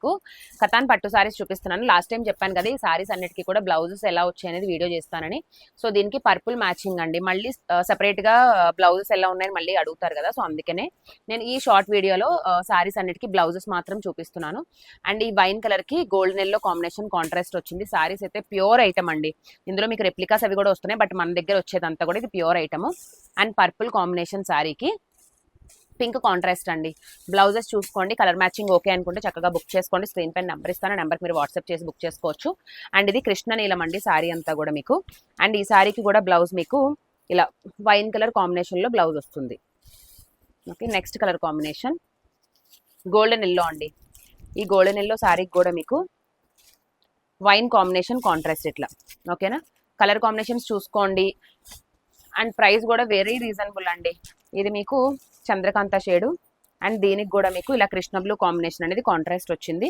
మీకు కతాన్ పట్టు సారీస్ చూపిస్తున్నాను. లాస్ట్ టైం చెప్పాను కదా ఈ సారీస్ అన్నిటికీ కూడా బ్లౌజెస్ ఎలా వచ్చాయి అనేది వీడియో చేస్తానని. సో దీనికి పర్పుల్ మ్యాచింగ్ అండి. మళ్ళీ సెపరేట్ గా బ్లౌజెస్ ఎలా ఉన్నాయని మళ్ళీ అడుగుతారు కదా, సో అందుకనే నేను ఈ షార్ట్ వీడియోలో సారీస్ అన్నిటికీ బ్లౌజెస్ మాత్రం చూపిస్తున్నాను. అండ్ ఈ వైన్ కలర్ కి గోల్డెన్ ఎల్లో కాంబినేషన్ కాంట్రాస్ట్ వచ్చింది. సారీస్ అయితే ప్యూర్ ఐటమ్ అండి. ఇందులో మీకు రెప్లికాస్ అవి కూడా వస్తున్నాయి, బట్ మన దగ్గర వచ్చేదంతా కూడా ఇది pure item. And purple combination సారీకి పింక్ కాంట్రాస్ట్ అండి. బ్లౌజెస్ చూసుకోండి, కలర్ మ్యాచింగ్ ఓకే అనుకుంటే చక్కగా బుక్ చేసుకోండి. స్క్రీన్ పైన నెంబర్ ఇస్తాను, నెంబర్కి మీరు వాట్సాప్ చేసి బుక్ చేసుకోవచ్చు. అండ్ ఇది కృష్ణ నీలం అండి సారీ అంతా కూడా మీకు. అండ్ ఈ సారీకి కూడా బ్లౌజ్ మీకు ఇలా వైన్ కలర్ కాంబినేషన్లో బ్లౌజ్ వస్తుంది. Okay, next colour combination golden yellow అండి. ఈ గోల్డెన్ ఎల్లో సారీకి కూడా మీకు వైన్ కాంబినేషన్ కాంట్రాస్ట్ ఇట్లా. ఓకేనా, కలర్ కాంబినేషన్స్ చూసుకోండి. అండ్ ప్రైస్ కూడా వెరీ రీజనబుల్ అండి. ఇది మీకు చంద్రకాంత షేడు అండ్ దీనికి కూడా మీకు ఇలా కృష్ణ బ్లూ కాంబినేషన్ అనేది కాంట్రాస్ట్ వచ్చింది.